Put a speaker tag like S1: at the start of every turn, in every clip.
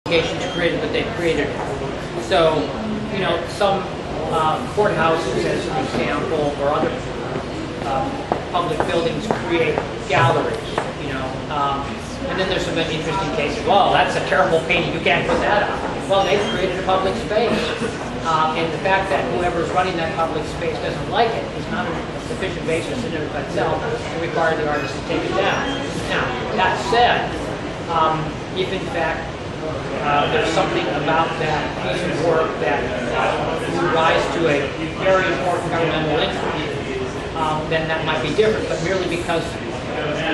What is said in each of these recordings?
S1: Applications created, but they've created. So, you know, some courthouses, as an example, or other public buildings create galleries. You know, and then there's some interesting cases. Well, that's a terrible painting. You can't put that up. Well, they've created a public space, and the fact that whoever's running that public space doesn't like it is not a sufficient basis in and of itself to require the artist to take it down. Now, that said, if in fact there's something about that piece of work that would rise to a very important governmental interest, then that might be different. But merely because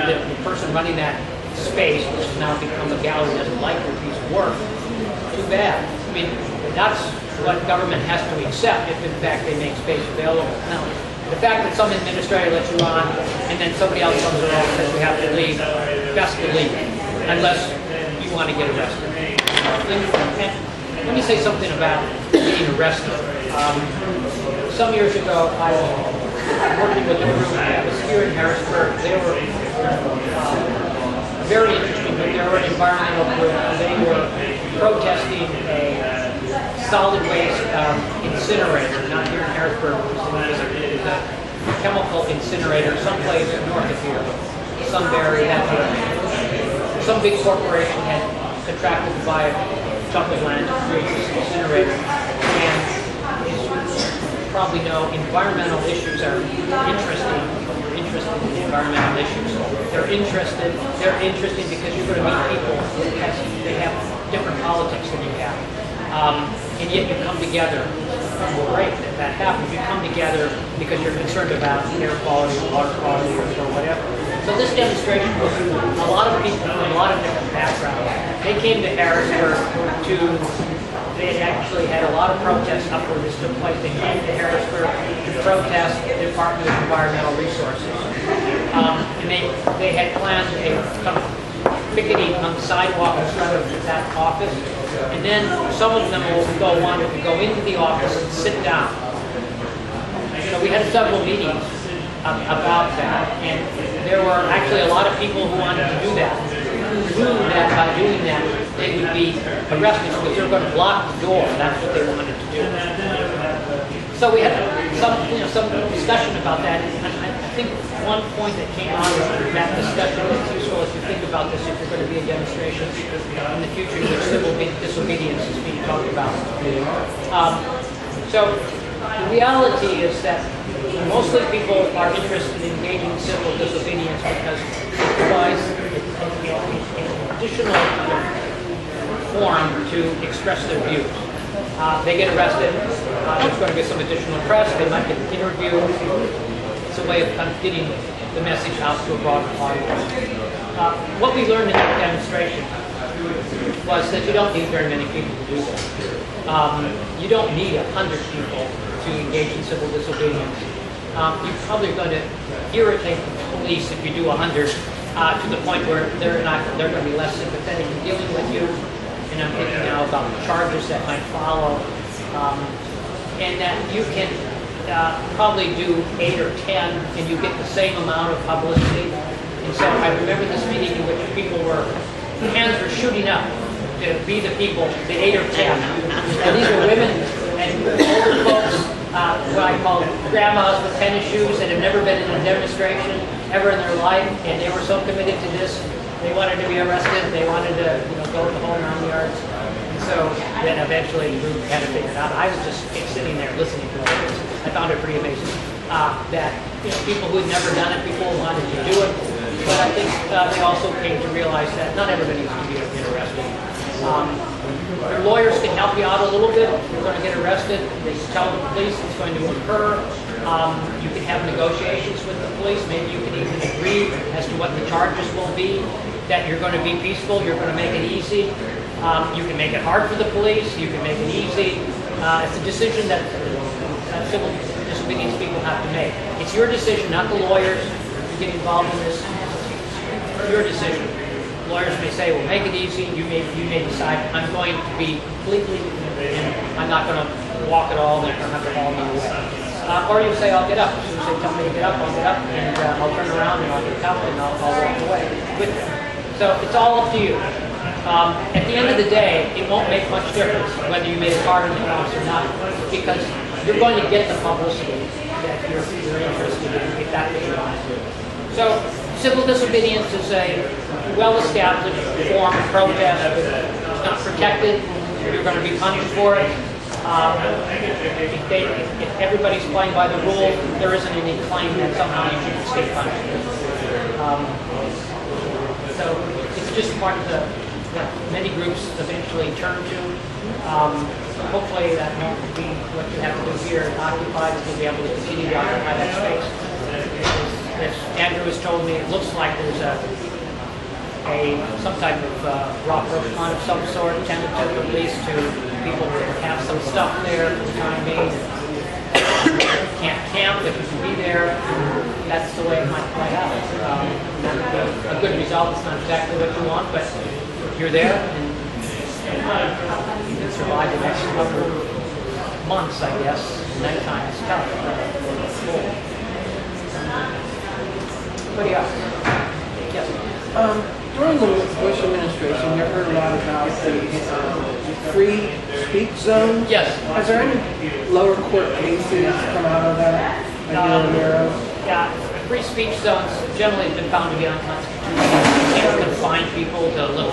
S1: the person running that space, which has now become a gallery, doesn't like your piece of work, too bad. I mean, that's what government has to accept if in fact they make space available. Now, the fact that some administrator lets you on and then somebody else comes along and says you have to leave, best to leave, unless you want to get arrested. And let me say something about being arrested. Some years ago, I was working with a group that was here in Harrisburg. They were very interesting, but they were an environmental group. They were protesting a solid waste incinerator, not here in Harrisburg. It was a chemical incinerator someplace north of here. Sunbury, that sort of thing. Some big corporation had contracted to buy a chunk of land to create this incinerator. And as you probably know, environmental issues are interesting. You're interested in the environmental issues. They're interesting because you're going to meet people that have different politics than you have. And yet you come together. Great that that happens. You come together because you're concerned about air quality, water quality, or whatever. So this demonstration was a lot of people from a lot of different backgrounds. They came to Harrisburg they actually had a lot of protests up where this took place. They came to Harrisburg to protest the Department of Environmental Resources. And they had planned a kind of picketing on the sidewalk in front of that office. And then some of them wanted to go into the office and sit down. So we had several meetings about that, and there were actually a lot of people who wanted to do that, who knew that by doing that they would be arrested because they were going to block the door. That's what they wanted to do. So we had some discussion about that, and I think one point that came out of that discussion that's useful if you think about this, if you're going to be a demonstration in the future in which civil disobedience is being talked about. So the reality is that mostly people are interested in engaging in civil disobedience because it provides an additional forum to express their views. They get arrested, there's going to be some additional press, they might get an interview. It's a way of kind of getting the message out to a broader audience. What we learned in that demonstration was that you don't need very many people to do this. You don't need 100 people to engage in civil disobedience. You're probably going to irritate the police if you do 100 to the point where they're going to be less sympathetic in dealing with you. And I'm thinking now about the charges that might follow, and that you can probably do 8 or 10 and you get the same amount of publicity. And so I remember this meeting in which hands were shooting up to be the people, the 8 or 10. And these are women and older folks, what I call grandmas with tennis shoes that have never been in a demonstration ever in their life, and they were so committed to this. They wanted to be arrested. They wanted to, go to the whole 9 yards. And so then eventually the group had to figure it out. I was just sitting there listening to it. I found it pretty amazing that people who had never done it before wanted to do it. But I think they also came to realize that not everybody needs to get arrested. Your lawyers can help you out a little bit. If you're going to get arrested, they tell the police it's going to occur. You can have negotiations with the police. Maybe you can even agree as to what the charges will be, that you're going to be peaceful, you're going to make it easy. You can make it hard for the police, you can make it easy. It's a decision that civil disobedience people have to make. It's your decision, not the lawyers who get involved in this. It's your decision. Lawyers may say, well, make it easy. You may decide, I'm going to be completely, and I'm not going to walk at all, and I'm going to have to haul me away. Or you say, I'll get up. As soon as they tell me to get up, I'll get up, and I'll turn around, and I'll get out, and I'll walk away with them. So it's all up to you. At the end of the day, it won't make much difference whether you made a card in the house or not, because you're going to get the publicity that you're interested in if that's what you want to do. So, civil disobedience is a well-established form of protest. It's not protected. You're going to be punished for it. If everybody's playing by the rules, there isn't any claim that somehow you should escape punishment. So it's just part of that many groups eventually turn to. Hopefully that won't be what you have to do here at Occupy, to be able to continue to occupy that space. As Andrew has told me, it looks like there's some type of rock restaurant of some sort, tentative at least, to people who have some stuff there for the time being. Can't camp if you can be there. That's the way it might play out. That would be a good result. It's not exactly what you want, but you're there and you can survive the next couple of months, I guess. Nighttime is tough. What do you have? Yes.
S2: During the Bush administration, you heard a lot about the free speech zones.
S1: Yes.
S2: Has there any lower court cases come out of that that you're aware of?
S1: Yeah, free speech zones generally have been found to be unconstitutional. You can't confine people to a little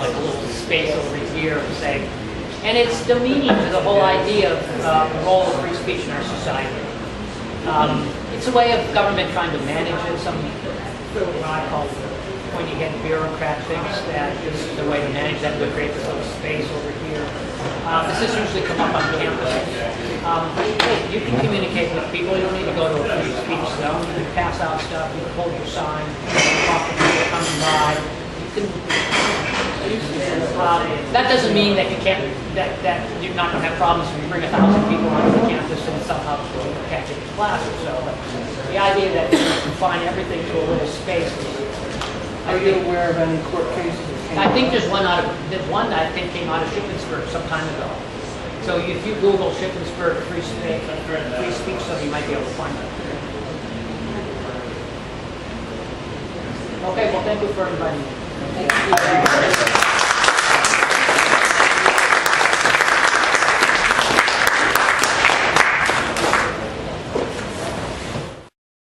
S1: space over here, say. And it's demeaning to the whole idea of the role of free speech in our society. It's a way of government trying to manage it. Some what I call pointy-head bureaucrat thinks that this is the way to manage that. We'll create this little space over here. This has usually come up on campus. You can communicate with people. You don't need to go to a free speech zone. You can pass out stuff. You can hold your sign. You can talk to people coming by. You can. That doesn't mean that you can't. That you're not going to have problems if you bring 1,000 people onto the campus and somehow catch a class or so. But the idea that you confine everything to a little space.
S2: Are you aware of any court cases?
S1: I think there's one that I think came out of Shippensburg some time ago. So if you Google Shippensburg free speech, so you might be able to find it. Okay, well, thank you for inviting me. Thank you.